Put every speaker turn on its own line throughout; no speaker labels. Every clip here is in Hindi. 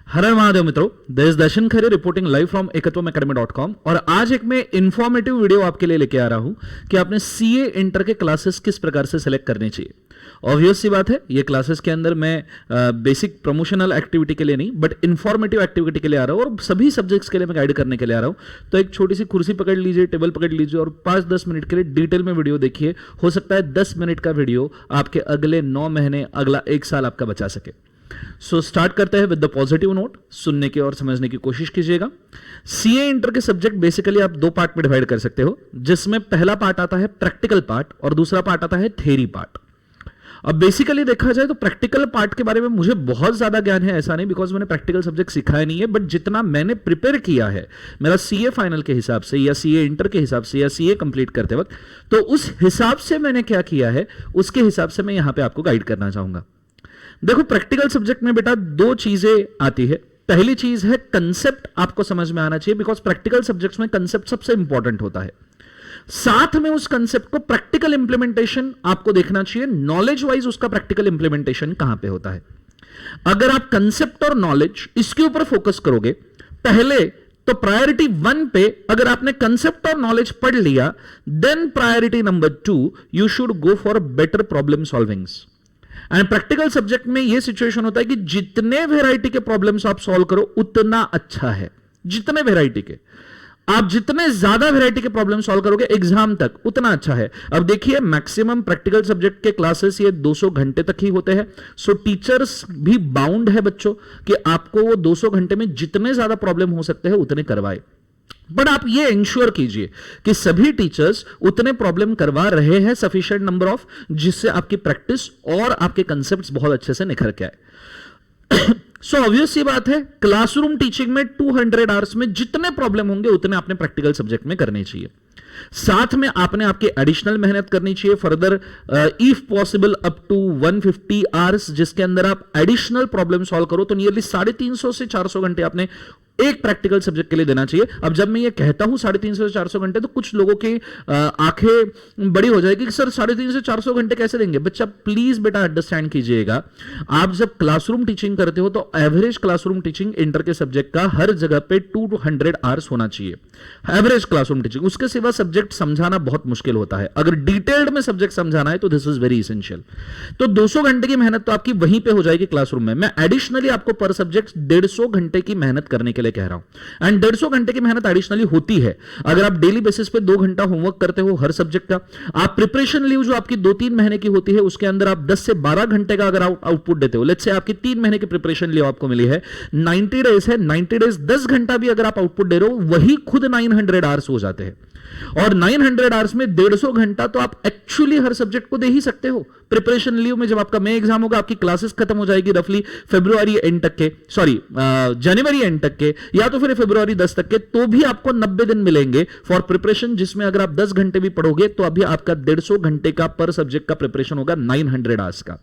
हर हर महादेव मित्रों, this is Darshan Khare reporting live from ekatwamacademy.com। और आज एक मैं इंफॉर्मेटिव वीडियो आपके लिए लेके आ रहा हूं कि आपने सीए इंटर के क्लासेस किस प्रकार से सिलेक्ट करने चाहिए। ऑब्वियस सी बात है, ये क्लासेस के अंदर मैं बेसिक प्रमोशनल एक्टिविटी के लिए नहीं बट इंफॉर्मेटिव एक्टिविटी के लिए आ रहा हूं और सभी सब्जेक्ट्स के लिए मैं गाइड करने के लिए आ रहा हूं। तो एक छोटी सी कुर्सी पकड़ लीजिए, टेबल पकड़ लीजिए और 5-10 मिनट के लिए डिटेल में वीडियो देखिए। हो सकता है 10 मिनट का वीडियो आपके अगले 9 महीने, अगला 1 साल आपका बचा सके। सो स्टार्ट करते हैं विद द पॉजिटिव नोट। सुनने की और समझने की कोशिश कीजिएगा। सीए इंटर के सब्जेक्ट बेसिकली आप 2 पार्ट में डिवाइड कर सकते हो, जिसमें पहला पार्ट आता है प्रैक्टिकल पार्ट और दूसरा पार्ट आता है थ्योरी पार्ट। अब बेसिकली देखा जाए तो प्रैक्टिकल पार्ट के बारे में मुझे बहुत ज्यादा ज्ञान है ऐसा नहीं, बिकॉज मैंने प्रैक्टिकल सब्जेक्ट सिखाया नहीं है, बट जितना मैंने प्रिपेयर किया है मेरा सीए फाइनल के हिसाब से या सीए इंटर के हिसाब से या सीए कंप्लीट करते वक्त, तो उस हिसाब से मैंने क्या किया है उसके हिसाब से मैं यहां पे आपको गाइड करना चाहूंगा। देखो, प्रैक्टिकल सब्जेक्ट में बेटा 2 चीजें आती है। पहली चीज है कंसेप्ट आपको समझ में आना चाहिए, बिकॉज प्रैक्टिकल सब्जेक्ट्स में कंसेप्ट सबसे इंपॉर्टेंट होता है। साथ में उस कंसेप्ट को प्रैक्टिकल इंप्लीमेंटेशन आपको देखना चाहिए, नॉलेज वाइज उसका प्रैक्टिकल इंप्लीमेंटेशन कहां पे होता है। अगर आप कंसेप्ट और नॉलेज इसके ऊपर फोकस करोगे पहले, तो प्रायोरिटी 1 पे अगर आपने कंसेप्ट और नॉलेज पढ़ लिया, then priority number 2 you should go for better problem solvings. And practical subject में यह सिचुएशन होता है कि जितने वेराइटी के प्रॉब्लम्स आप सॉल्व करो उतना अच्छा है। जितने वेराइटी के आप जितने ज्यादा वेराइटी के प्रॉब्लम सॉल्व करोगे एग्जाम तक, उतना अच्छा है। अब देखिए, मैक्सिमम प्रैक्टिकल सब्जेक्ट के क्लासेस ये 200 घंटे तक ही होते हैं। सो टीचर्स भी बाउंड है बच्चों कि आपको वो 200 घंटे में जितने ज्यादा प्रॉब्लम हो सकते हैं उतने करवाए। बट आप ये इंश्योर कीजिए कि सभी टीचर्स उतने प्रॉब्लम करवा रहे हैं, सफिशिएंट नंबर ऑफ, जिससे आपकी प्रैक्टिस और आपके कंसेप्ट्स बहुत अच्छे से निखर के आए। सो ऑब्वियस सी बात है, क्लासरूम टीचिंग में 200 आवर्स में जितने प्रॉब्लम होंगे उतने आपने प्रैक्टिकल सब्जेक्ट में करने चाहिए। साथ में आपने आपकी एडिशनल मेहनत करनी चाहिए further, if possible up to 150 hours, जिसके अंदर आप एडिशनल प्रॉब्लम सॉल्व करो। तो नियरली 350 से 400 घंटे आपने एक प्रैक्टिकल सब्जेक्ट के लिए देना चाहिए। अब जब मैं ये कहता हूं 350 से 400 घंटे, तो कुछ लोगों की आंखें बड़ी हो जाएगी कि सर 350 से 400 घंटे कैसे देंगे। बच्चा प्लीज बेटा अंडरस्टैंड कीजिएगा, आप जब क्लासरूम टीचिंग करते हो तो एवरेज क्लासरूम टीचिंग इंटर के सब्जेक्ट का हर जगह पे 200 आवर्स होना चाहिए, एवरेज क्लासरूम टीचिंग। उसके सिवा सब्जेक्ट समझाना बहुत मुश्किल होता है। अगर डिटेल्ड में सब्जेक्ट समझाना है तो दिस इज वेरी इसेंशियल। तो 200 घंटे की मेहनत तो आपकी वहीं पे हो जाएगी क्लासरूम में। मैं एडिशनली आपको पर सब्जेक्ट 150 घंटे की मेहनत करने के लिए कह रहा हूं। एंड 150 घंटे की मेहनत एडिशनली होती है अगर आप डेली बेसिस पे 2 घंटा होमवर्क करते हो हर सब्जेक्ट का। आप प्रिपरेशन लीव जो आपकी 2-3 महीने की होती है, उसके अंदर आप 10 से 12 घंटे का अगर आउटपुट देते हो, लेट्स से आपकी 3 महीने की प्रिपरेशन लीव आपको मिली है, 90 डेज है, 90 डेज 10 घंटा भी अगर आप आउटपुट दे रहे हो, वही खुद 900 आवर्स हो जाते हैं। और 900 आवर्स में 150 घंटा तो आप एक्चुअली हर सब्जेक्ट को दे ही सकते हो। प्रिपरेशन लीव में जब आपका मई एग्जाम होगा, आपकी क्लासेस खत्म हो जाएगी रफली फरवरी एंड तक के, जनवरी एंड तक के, या तो फिर फरवरी 10 तक के, तो भी आपको 90 दिन मिलेंगे फॉर प्रिपरेशन, जिसमें अगर आप 10 घंटे भी पढ़ोगे तो अभी आपका 150 घंटे का पर सब्जेक्ट का प्रिपरेशन होगा 900 आवर्स का।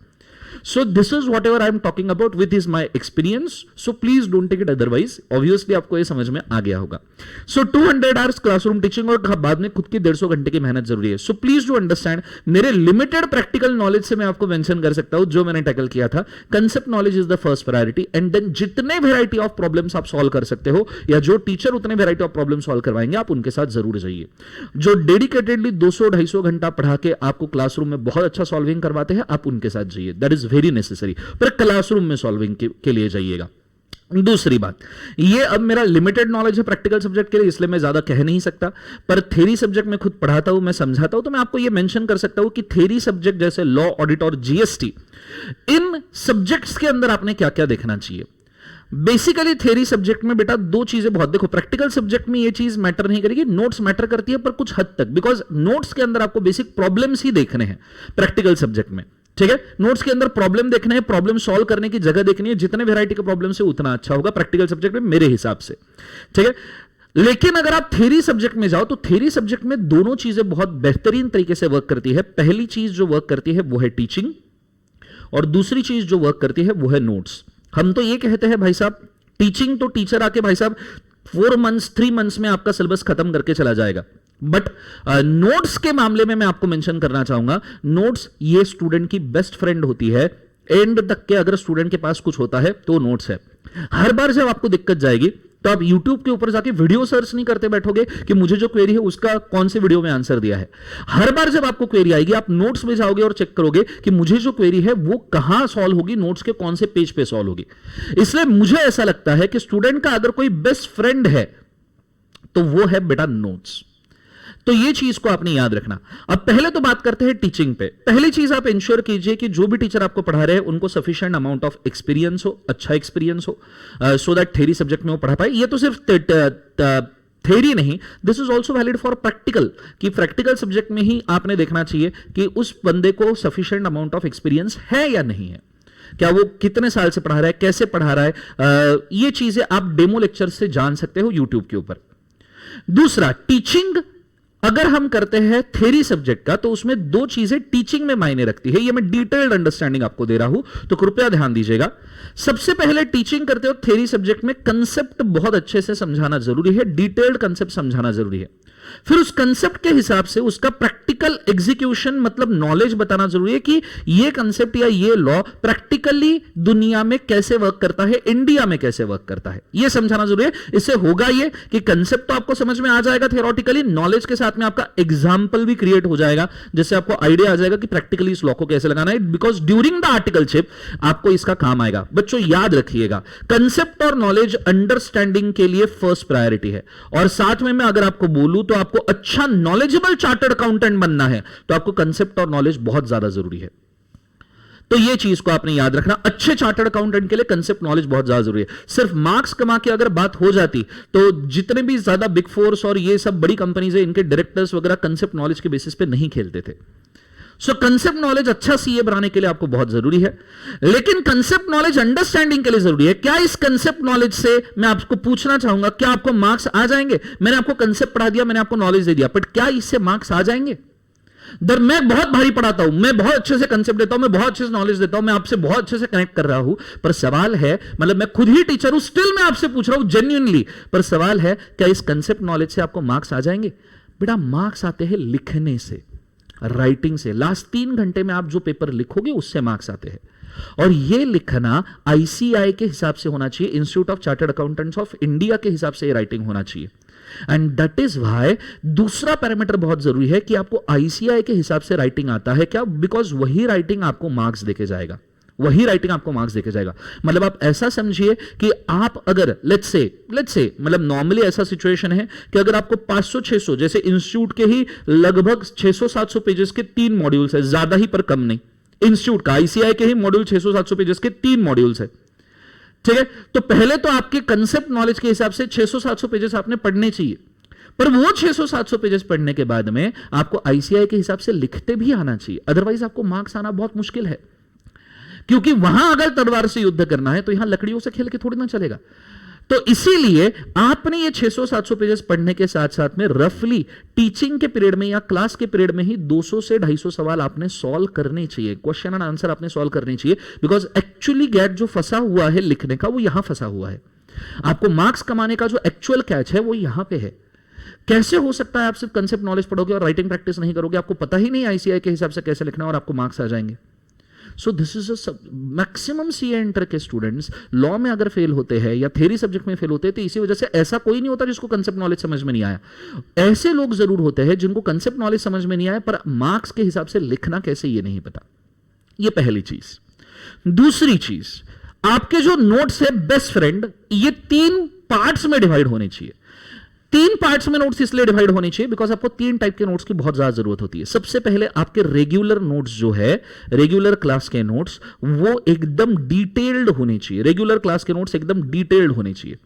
So this is whatever I am talking about with is my experience. So please don't take it otherwise. Obviously आपको ये समझ में आ गया होगा। So 200 hours क्लासरूम टीचिंग और बाद में खुद की 150 घंटे की मेहनत जरूरी है। So please do understand, मेरे लिमिटेड प्रैक्टिकल नॉलेज से मैं आपको मेंशन कर सकता हूं जो मैंने टैकल किया था। Concept knowledge is the first priority, and then जितने वेराइटी ऑफ प्रॉब्लम्स आप सॉल्व कर सकते हो या जो टीचर उतने वेराइटी ऑफ प्रॉब्लम सॉल्व करवाएंगे आप उनके साथ जरूर जाइए। जो डेडिकेटेडली 200-250 घंटा पढ़ा के आपको क्लासरूम में बहुत अच्छा सॉल्विंग करवाते हैं, आप उनके साथ जाइए। दैट इज वेरी नेसेसरी, पर क्लासरूम में सॉल्विंग के लिए जाइएगा। दूसरी बात, ये अब मेरा लिमिटेड नॉलेज है प्रैक्टिकल सब्जेक्ट के लिए, इसलिए मैं ज्यादा कह नहीं सकता, पर थ्योरी सब्जेक्ट में खुद पढ़ाता हूं, मैं समझाता हूं, तो मैं आपको ये मेंशन कर सकता हूं कि थ्योरी सब्जेक्ट जैसे लॉ, ऑडिट और जीएसटी, इन सब्जेक्ट्स के अंदर आपने क्या क्या देखना चाहिए। बेसिकली थ्योरी सब्जेक्ट में बेटा 2 चीजें बहुत, देखो प्रैक्टिकल सब्जेक्ट में ये चीज मैटर नहीं करेगी, नोट्स मैटर करती है पर कुछ हद तक, बिकॉज नोट्स के अंदर आपको बेसिक प्रॉब्लम्स ही देखने हैं प्रैक्टिकल सब्जेक्ट में। ठीक है, नोट्स के अंदर प्रॉब्लम देखने हैं, प्रॉब्लम सॉल्व करने की जगह देखनी है। जितने वेराइटी के प्रॉब्लम से उतना अच्छा होगा प्रैक्टिकल सब्जेक्ट में मेरे हिसाब से। ठीक है, लेकिन अगर आप थ्योरी सब्जेक्ट में जाओ तो थ्योरी सब्जेक्ट में दोनों चीजें बहुत बेहतरीन तरीके से वर्क करती है। पहली चीज जो वर्क करती है वो है टीचिंग, और दूसरी चीज जो वर्क करती है वो है नोट्स। हम तो ये कहते हैं भाई साहब, टीचिंग तो टीचर आके भाई साहब 4 मंथ्स 3 मंथ्स में आपका सिलेबस खत्म करके चला जाएगा, बट नोट्स के मामले में मैं आपको मेंशन करना चाहूंगा, नोट्स ये स्टूडेंट की बेस्ट फ्रेंड होती है एंड तक के अगर स्टूडेंट के पास कुछ होता है तो नोट्स है। हर बार जब आपको दिक्कत जाएगी तो आप YouTube के ऊपर जाके वीडियो सर्च नहीं करते बैठोगे कि मुझे जो क्वेरी है उसका कौन से वीडियो में आंसर दिया है। हर बार जब आपको क्वेरी आएगी आप नोट्स में जाओगे और चेक करोगे कि मुझे जो क्वेरी है वो कहां सॉल्व होगी, नोट्स के कौन से पेज पे सॉल्व होगी। इसलिए मुझे ऐसा लगता है कि स्टूडेंट का अगर कोई बेस्ट फ्रेंड है तो वो है बेटा नोट्स। तो ये चीज को आपने याद रखना। अब पहले तो बात करते हैं टीचिंग पे। पहली चीज आप इंश्योर कीजिए कि जो भी टीचर आपको पढ़ा रहे हैं उनको सफिशिएंट अमाउंट ऑफ एक्सपीरियंस हो, अच्छा एक्सपीरियंस हो, सो दैट थ्योरी सब्जेक्ट में वो पढ़ा पाए। ये तो सिर्फ थ्योरी नहीं, this is also valid for practical, कि प्रैक्टिकल सब्जेक्ट में ही आपने देखना चाहिए कि उस बंदे को सफिशिएंट अमाउंट ऑफ एक्सपीरियंस है या नहीं है, क्या वो कितने साल से पढ़ा रहा है, कैसे पढ़ा रहा है। ये चीजें आप डेमो लेक्चर से जान सकते हो यूट्यूब के ऊपर। दूसरा, टीचिंग अगर हम करते हैं थ्योरी सब्जेक्ट का तो उसमें दो चीजें टीचिंग में मायने रखती है। ये मैं डिटेल्ड अंडरस्टैंडिंग आपको दे रहा हूं तो कृपया ध्यान दीजिएगा। सबसे पहले टीचिंग करते हो थ्योरी सब्जेक्ट में कंसेप्ट बहुत अच्छे से समझाना जरूरी है, डिटेल्ड कंसेप्ट समझाना जरूरी है। फिर उस कंसेप्ट के हिसाब से उसका प्रैक्टिकल एग्जीक्यूशन मतलब नॉलेज बताना जरूरी है कि ये कंसेप्ट या ये लॉ प्रैक्टिकली दुनिया में कैसे वर्क करता है, इंडिया में कैसे वर्क करता है, ये समझाना जरूरी है। इससे होगा ये कि कंसेप्ट तो आपको समझ में आ जाएगा थियोरेटिकली, नॉलेज के साथ में आपका एग्जाम्पल भी क्रिएट हो जाएगा जिससे आपको आइडिया आ जाएगा कि प्रैक्टिकली इस लॉ को कैसे लगाना है, बिकॉज ड्यूरिंग द आर्टिकलशिप आपको इसका काम आएगा। बच्चों याद रखिएगा, कंसेप्ट और नॉलेज अंडरस्टैंडिंग के लिए फर्स्ट प्रायोरिटी है। और साथ में मैं अगर आपको बोलूं तो आपको अच्छा नॉलेजेबल चार्टर्ड अकाउंटेंट बनना है तो आपको कंसेप्ट और नॉलेज बहुत ज्यादा जरूरी है। तो ये चीज को आपने याद रखना, अच्छे चार्टर्ड अकाउंटेंट के लिए कंसेप्ट नॉलेज बहुत ज्यादा जरूरी है। सिर्फ मार्क्स कमा के अगर बात हो जाती तो जितने भी ज्यादा बिग फोर्स और ये सब बड़ी कंपनीज है इनके डायरेक्टर्स वगैरह कंसेप्ट नॉलेज के बेसिस पे नहीं खेलते थे। सो कंसेप्ट नॉलेज अच्छा सीए बनाने के लिए आपको बहुत जरूरी है, लेकिन कंसेप्ट नॉलेज अंडरस्टैंडिंग के लिए जरूरी है। क्या इस कंसेप्ट नॉलेज से मैं आपको पूछना चाहूंगा, क्या आपको मार्क्स आ जाएंगे? मैंने आपको कंसेप्ट पढ़ा दिया, मैंने आपको नॉलेज दे दिया, बट क्या इससे मार्क्स आ जाएंगे? मैं बहुत भारी पढ़ाता हूं, मैं बहुत अच्छे से कंसेप्ट देता हूं, मैं बहुत अच्छे से नॉलेज देता हूं, मैं आपसे बहुत अच्छे से कनेक्ट कर रहा हूं, पर सवाल है, मतलब मैं खुद ही टीचर हूं, स्टिल मैं आपसे पूछ रहा हूं जेन्युइनली, पर सवाल है क्या इस कंसेप्ट नॉलेज से आपको मार्क्स आ जाएंगे? बेटा मार्क्स आते हैं लिखने से, राइटिंग से। लास्ट 3 घंटे में आप जो पेपर लिखोगे उससे मार्क्स आते हैं, और ये लिखना आईसीआई के हिसाब से होना चाहिए, institute of chartered accountants of India के हिसाब से ये राइटिंग होना चाहिए। एंड दैट इज व्हाई दूसरा पैरामीटर बहुत जरूरी है कि आपको आईसीआई के हिसाब से राइटिंग आता है क्या, बिकॉज वही राइटिंग आपको मार्क्स देके जाएगा, वही राइटिंग आपको मार्क्स देके जाएगा। मतलब आप ऐसा समझिए कि आप अगर लेट्स से मतलब नॉर्मली ऐसा सिचुएशन है कि अगर आपको 500-600 जैसे इंस्टीट्यूट के ही लगभग 600-700 पेजेस के 3 मॉड्यूल्स है, ज्यादा ही पर कम नहीं, इंस्टीट्यूट का आईसीआई के ही मॉड्यूल 600-700 पेजेस के 3 मॉड्यूल्स है, ठीक है। तो पहले तो आपके कंसेप्ट नॉलेज के हिसाब से 600-700 पेजेस आपने पढ़ने चाहिए, पर वो 600-700 पेजेस पढ़ने के बाद में आपको आईसीआई के हिसाब से लिखते भी आना चाहिए, अदरवाइज आपको मार्क्स आना बहुत मुश्किल है। क्योंकि वहां अगर तलवार से युद्ध करना है तो यहां लकड़ियों से खेल के थोड़ी ना चलेगा। तो इसीलिए आपने ये 600-700 पेजेस पढ़ने के साथ साथ में रफली टीचिंग के पीरियड में या क्लास के पीरियड में ही 200 से 250 सवाल आपने सॉल्व करने चाहिए, क्वेश्चन एंड आंसर आपने सॉल्व करने चाहिए, बिकॉज एक्चुअली गैट जो फंसा हुआ है लिखने का वो यहां फंसा हुआ है। आपको मार्क्स कमाने का जो एक्चुअल कैच है वो यहां पे है। कैसे हो सकता है आप सिर्फ कंसेप्ट नॉलेज पढ़ोगे और राइटिंग प्रैक्टिस नहीं करोगे, आपको पता ही नहीं आईसीआई के हिसाब से कैसे लिखना और आपको मार्क्स आ जाएंगे। So this is maximum CA inter के स्टूडेंट्स लॉ में अगर फेल होते हैं या थ्योरी सब्जेक्ट में फेल होते हैं तो इसी वजह से ऐसा कोई नहीं होता जिसको कंसेप्ट नॉलेज समझ में नहीं आया। ऐसे लोग जरूर होते हैं जिनको कंसेप्ट नॉलेज समझ में नहीं आया पर मार्क्स के हिसाब से लिखना कैसे ये नहीं पता। ये पहली चीज। दूसरी चीज, आपके जो नोट्स है बेस्ट फ्रेंड, ये 3 पार्ट्स में डिवाइड होने चाहिए। 3 पार्ट्स में नोट्स इसलिए डिवाइड होने चाहिए बिकॉज आपको 3 टाइप के नोट्स की बहुत ज्यादा जरूरत होती है। सबसे पहले आपके रेगुलर नोट्स जो है, रेगुलर क्लास के नोट्स, वो एकदम डिटेल्ड होने चाहिए। रेगुलर क्लास के नोट्स एकदम डिटेल्ड होने चाहिए।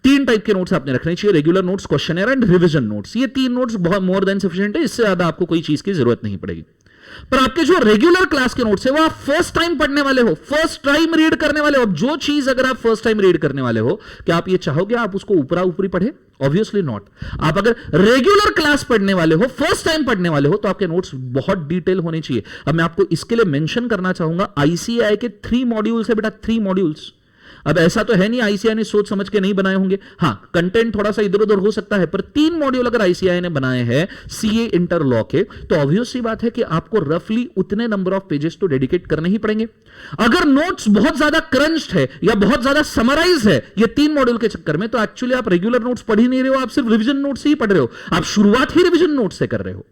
3 टाइप के नोट्स आपने रखने चाहिए, regular notes, questioner and revision notes. ये 3 नोट्स बहुत मोर देन सफिशिएंट है, इससे ज्यादा आपको कोई चीज की जरूरत नहीं पड़ेगी। पर आपके जो रेगुलर क्लास के नोट्स है वो आप फर्स्ट टाइम पढ़ने वाले हो, फर्स्ट टाइम रीड करने वाले हो। अब जो चीज अगर आप फर्स्ट टाइम रीड करने वाले हो, क्या आप ये चाहोगे आप उसको ऊपरा ऊपरी पढ़े? Obviously not. आप अगर रेगुलर क्लास पढ़ने वाले हो, फर्स्ट टाइम पढ़ने वाले हो, तो आपके नोट्स बहुत डिटेल होने चाहिए। अब मैं आपको इसके लिए मेंशन करना चाहूंगा, आईसीआई के 3 मॉड्यूल्स है बेटा, 3 मॉड्यूल्स। अब ऐसा तो है नहीं आईसीआई ने सोच समझ के नहीं बनाए होंगे, हां कंटेंट थोड़ा सा इधर उधर हो सकता है, पर 3 मॉड्यूल अगर आईसीआई ने बनाए हैं सीए इंटर लॉ के, तो ऑब्वियस सी बात है कि आपको रफली उतने नंबर ऑफ पेजेस तो डेडिकेट करने ही पड़ेंगे। अगर नोट्स बहुत ज्यादा क्रंच्ड है या बहुत ज्यादा समराइज है ये 3 मॉड्यूल के चक्कर में, तो एक्चुअली आप रेगुलर नोट्स पढ़ ही नहीं रहे हो, आप सिर्फ रिविजन नोट्स ही पढ़ रहे हो, आप शुरुआत ही रिविजन नोट्स से कर रहे हो।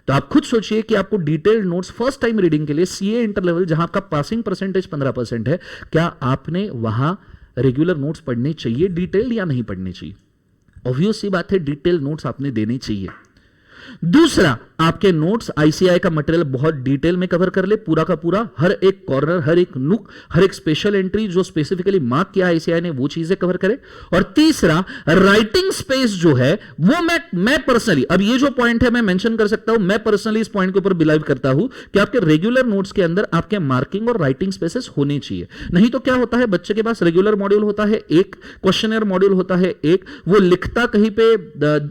तो आप खुद सोचिए कि आपको detailed notes first time reading के लिए सीए इंटर लेवल जहां आपका पासिंग परसेंटेज 15% है, क्या आपने वहां रेगुलर नोट्स पढ़ने चाहिए डिटेल या नहीं पढ़ने चाहिए? ऑब्वियस सी बात है डिटेल नोट्स आपने देने चाहिए। दूसरा, आपके नोट्स आईसीआई का मटेरियल बहुत डिटेल में कवर कर ले, पूरा का पूरा, हर एक कॉर्नर, हर एक नुक, हर एक स्पेशल एंट्री जो स्पेसिफिकली मार्क किया आईसीआई ने वो चीजें कवर करे। और तीसरा, राइटिंग स्पेस जो है वो मैं पर्सनली, अब ये जो पॉइंट है मैं मेंशन कर सकता हूं, मैं पर्सनली इस पॉइंट के ऊपर बिलीव करता हूं कि आपके रेगुलर नोट्स के अंदर आपके मार्किंग और राइटिंग स्पेसेस होने चाहिए। नहीं तो क्या होता है, बच्चे के पास रेगुलर मॉड्यूल होता है एक, क्वेश्चनर मॉड्यूल होता है एक, वो लिखता कहीं पे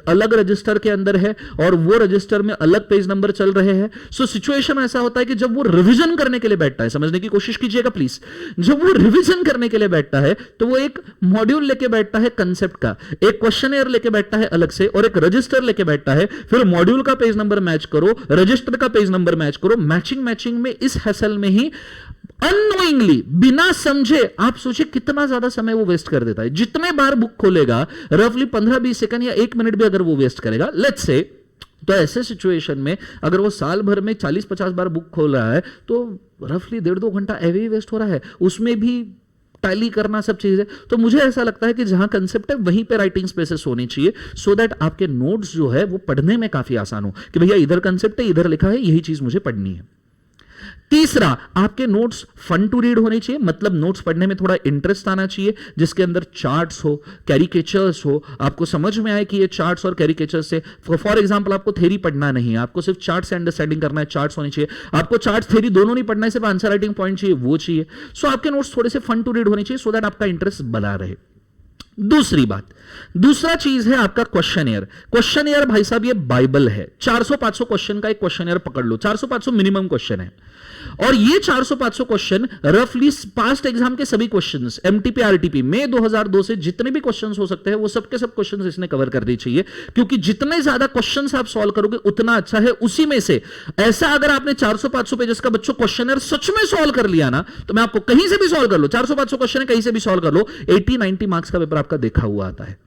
अलग रजिस्टर के अंदर है और वो रजिस्टर में अलग पेज नंबर चल रहे हैं। सो सिचुएशन ऐसा होता है कि जब वो रिवीजन करने के लिए बैठता है, समझने की कोशिश कीजिएगा प्लीज, जब वो रिवीजन करने के लिए बैठता है तो वो एक मॉड्यूल लेके बैठता है कंसेप्ट का, एक क्वेश्चनर लेके बैठता है अलग से, और एक रजिस्टर लेके बैठता है, फिर मॉड्यूल का पेज नंबर मैच करो, रजिस्टर का पेज नंबर मैच करो, मैचिंग में इस हैसल में ही अननोइंगली, बिना समझे, आप सोचिए कितना ज्यादा समय वो वेस्ट कर देता है। जितने बार बुक खोलेगा, रफली 15-20 सेकंड या 1 मिनट भी अगर वो वेस्ट करेगा, लेट्स से, तो ऐसे सिचुएशन में अगर वो साल भर में 40-50 बार बुक खोल रहा है तो रफली 1.5-2 घंटा ऐसे ही वेस्ट हो रहा है, उसमें भी टैली करना सब चीजें। तो मुझे ऐसा लगता है कि जहां कंसेप्ट है वहीं पे राइटिंग स्पेसेस होनी चाहिए, सो दैट आपके नोट्स जो है वो पढ़ने में काफी आसान हो कि भैया इधर कंसेप्ट है, इधर लिखा है, यही चीज मुझे पढ़नी है। तीसरा, आपके नोट्स फन टू रीड होने चाहिए, मतलब नोट्स पढ़ने में थोड़ा इंटरेस्ट आना चाहिए, जिसके अंदर चार्ट्स हो, कैरिकेचर्स हो, आपको समझ में आए कि ये चार्ट्स और कैरिकेचर्स से, फॉर एग्जांपल आपको थ्योरी पढ़ना नहीं है, आपको सिर्फ चार्ट से अंडरस्टैंडिंग करना है, चार्ट्स होने चाहिए। आपको चार्ट थ्योरी दोनों नहीं पढ़ना है, सिर्फ आंसर राइटिंग पॉइंट चाहिए, वो चाहिए। सो आपके नोट्स थोड़े से फन टू रीड होने चाहिए, सो दैट आपका इंटरेस्ट बना रहे। दूसरी बात, दूसरा चीज है आपका क्वेश्चनियर। क्वेश्चनियर भाई साहब ये बाइबल है, 400-500 क्वेश्चन का एक क्वेश्चनियर पकड़ लो, 400-500 मिनिमम क्वेश्चन है, और ये 400-500 क्वेश्चन रफली पास्ट एग्जाम के सभी क्वेश्चंस, एमटीपी आरटीपी में 2002 से जितने भी क्वेश्चंस हो सकते हैं वो सबके सब क्वेश्चंस इसने कवर कर दी चाहिए, क्योंकि जितने ज्यादा क्वेश्चंस आप सॉल्व करोगे उतना अच्छा है। उसी में से ऐसा अगर आपने 400-500 पेजेस का बच्चों क्वेश्चनर सच में सॉल्व कर लिया ना, तो मैं आपको कहीं से भी सॉल्व कर लो, 400-500 क्वेश्चन कहीं से भी सॉल्व कर लो, 80-90 मार्क्स का पेपर आपका देखा हुआ आता है।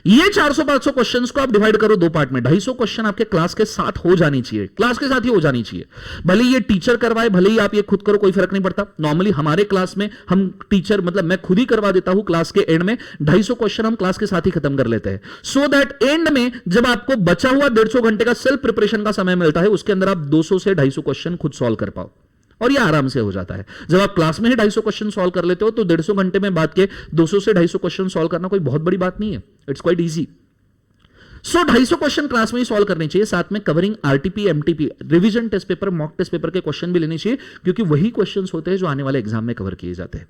ये 400-500 क्वेश्चंस को आप डिवाइड करो 2 पार्ट में, 250 क्वेश्चन आपके क्लास के साथ हो जानी चाहिए, क्लास के साथ ही हो जानी चाहिए। भले ये टीचर करवाए, भले ही आप ये खुद करो, कोई फर्क नहीं पड़ता। नॉर्मली हमारे क्लास में हम टीचर, मतलब मैं खुद ही करवा देता हूं, क्लास के एंड में 250 क्वेश्चन हम क्लास के साथ ही खत्म कर लेते हैं, सो दैट एंड में जब आपको बचा हुआ 150 घंटे का सेल्फ प्रिपरेशन का समय मिलता है, उसके अंदर आप 200 से 250 क्वेश्चन खुद सॉल्व कर पाओ, और ये आराम से हो जाता है। जब आप क्लास में ही 250 क्वेश्चन सॉल्व कर लेते हो तो 150 घंटे में बात के 200 से 250 क्वेश्चन सॉल्व करना कोई बहुत बड़ी बात नहीं है, it's quite easy. So 250 question class में ही सॉल्व करने चाहिए, साथ में covering RTP, MTP, revision test paper, mock test paper के क्वेश्चन भी लेने चाहिए, क्योंकि वही क्वेश्चंस होते हैं जो आने वाले एग्जाम में कवर किए जाते हैं।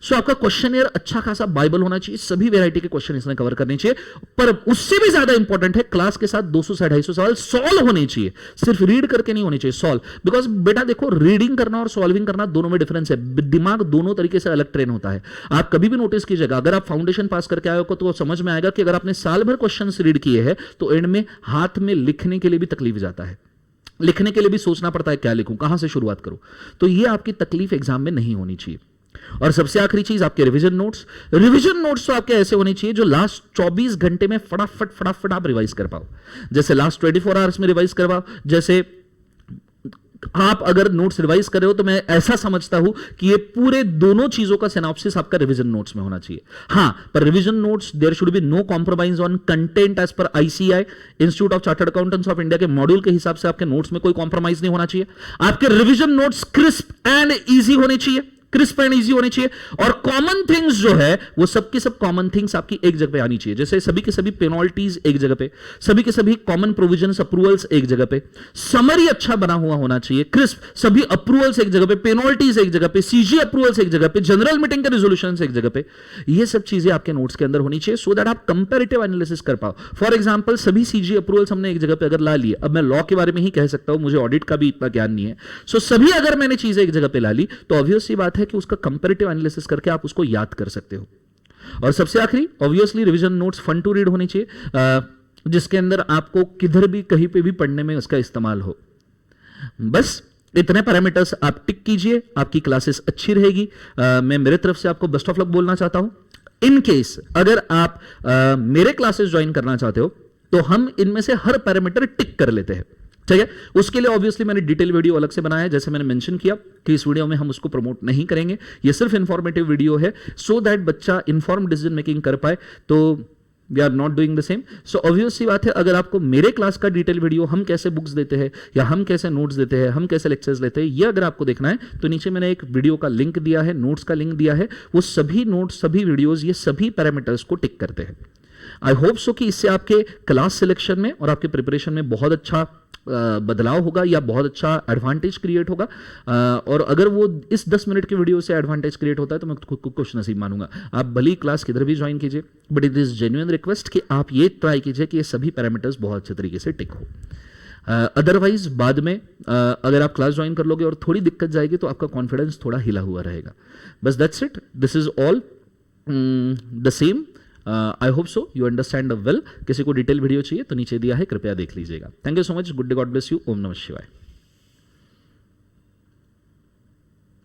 सो आपका क्वेश्चनियर अच्छा खासा बाइबल होना चाहिए, सभी वैरायटी के क्वेश्चन इसमें कवर करने चाहिए, पर उससे भी ज्यादा इंपॉर्टेंट है क्लास के साथ 200 से 250 सवाल सॉल्व होने चाहिए, सिर्फ रीड करके नहीं होने चाहिए, सॉल्व। बिकॉज बेटा देखो, रीडिंग करना और सॉल्विंग करना दोनों में डिफरेंस है, दिमाग दोनों तरीके से अलग ट्रेन होता है। आप कभी भी नोटिस कीजिएगा, अगर आप फाउंडेशन पास करके आए हो तो समझ में आएगा कि अगर आपने साल भर क्वेश्चन रीड किए हैं तो एंड में हाथ में लिखने के लिए भी तकलीफ जाता है, लिखने के लिए भी सोचना पड़ता है क्या लिखूं, कहां से शुरुआत करूं। तो ये आपकी तकलीफ एग्जाम में नहीं होनी चाहिए। और सबसे आखिरी चीज, आपके रिवीजन नोट्स। रिवीजन नोट्स तो आपके ऐसे होने चाहिए जो लास्ट 24 घंटे में फटाफट आप रिवाइज कर पाओ, जैसे लास्ट 24 आवर्स में रिवाइज करवाओ। जैसे आप अगर नोट्स रिवाइज कर रहे हो तो मैं ऐसा समझता हूं कि ये पूरे दोनों चीजों का सिनॉप्सिस आपका रिवीजन नोट्स में होना चाहिए। हां, पर revision notes there should be no compromise on content as per ICI, institute of chartered accountants of India के मॉड्यूल के हिसाब से आपके नोट्स में कोई कॉम्प्रोमाइज नहीं होना चाहिए। आपके revision notes crisp and easy होने चाहिए, क्रिस्प एंड इजी होने चाहिए, और कॉमन थिंग्स जो है वो सबकी सब कॉमन थिंग्स आपकी एक जगह पे आनी चाहिए, जैसे सभी के सभी पेनल्टीज एक जगह पे, सभी के सभी कॉमन प्रोविजंस, अप्रूवल्स एक जगह पे, समरी अच्छा बना हुआ होना चाहिए, क्रिस्प, सभी अप्रूवल्स एक जगह पे, पेनल्टीज एक जगह पे, सीजी अप्रूवल्स एक जगह पे, जनरल मीटिंग के रेजोल्यूशंस एक जगह पे। ये सब चीजें आपके नोट्स के अंदर होनी चाहिए, सो दैट आप कंपैरेटिव एनालिसिस कर पाओ। फॉर एग्जांपल, सभी सीजी अप्रूवल्स हमने एक जगह पे अगर ला लिए, अब मैं लॉ के बारे में ही कह सकता हूं, मुझे ऑडिट का भी इतना ज्ञान नहीं है, सो सभी अगर मैंने चीजें एक जगह पे ला ली तो ऑब्वियस सी बात है कि उसका कंपैरेटिव एनालिसिस करके आप उसको याद कर सकते हो। और सबसे आखिरी, obviously revision notes fun to read होनी चाहिए, जिसके अंदर आपको किधर भी कहीं पे भी पढ़ने में उसका इस्तेमाल हो। बस इतने पैरामीटर्स आप टिक कीजिए, आपकी क्लासेस अच्छी रहेगी। मैं मेरे तरफ से आपको बेस्ट ऑफ लक बोलना चाहता हूं। इन केस अगर आप मेरे क्लासेस ज्वाइन करना चाहते हो तो हम इनमें से हर पैरामीटर टिक कर लेते हैं, ठीक है। उसके लिए ऑब्वियसली मैंने डिटेल वीडियो अलग से बनाया है, जैसे मैंने मेंशन किया कि इस वीडियो में हम उसको प्रमोट नहीं करेंगे, ये सिर्फ इंफॉर्मेटिव वीडियो है सो दैट बच्चा इंफॉर्म्ड डिसीजन मेकिंग कर पाए। तो we are not doing the same. So obvious सी बात है, अगर आपको मेरे क्लास का डिटेल वीडियो, हम कैसे बुक्स देते हैं या हम कैसे नोट्स देते हैं, हम कैसे लेक्चर्स लेते हैं, ये अगर आपको देखना है तो नीचे मैंने एक वीडियो का लिंक दिया है, नोट्स का लिंक दिया है। वो सभी नोट्स, सभी वीडियोस, ये सभी पैरामीटर्स को टिक करते हैं। आई होप सो कि इससे आपके क्लास सिलेक्शन में और आपके प्रिपरेशन में बहुत अच्छा बदलाव होगा या बहुत अच्छा एडवांटेज क्रिएट होगा। और अगर वो इस 10 मिनट की वीडियो से एडवांटेज क्रिएट होता है तो मैं खुद को खुश नसीब मानूंगा। आप भली क्लास किधर भी ज्वाइन कीजिए, but it is genuine request कि आप ये ट्राई कीजिए कि ये सभी पैरामीटर्स बहुत अच्छे तरीके से टिक हो। अदरवाइज बाद में अगर आप क्लास ज्वाइन कर लोगे और थोड़ी दिक्कत जाएगी तो आपका कॉन्फिडेंस थोड़ा हिला हुआ रहेगा। बस that's it, this is all the same. I hope so you understand well. किसी को डिटेल वीडियो चाहिए तो नीचे दिया है, कृपया देख लीजिएगा। Thank you so much. Good day, god bless you. ओम नमः शिवाय।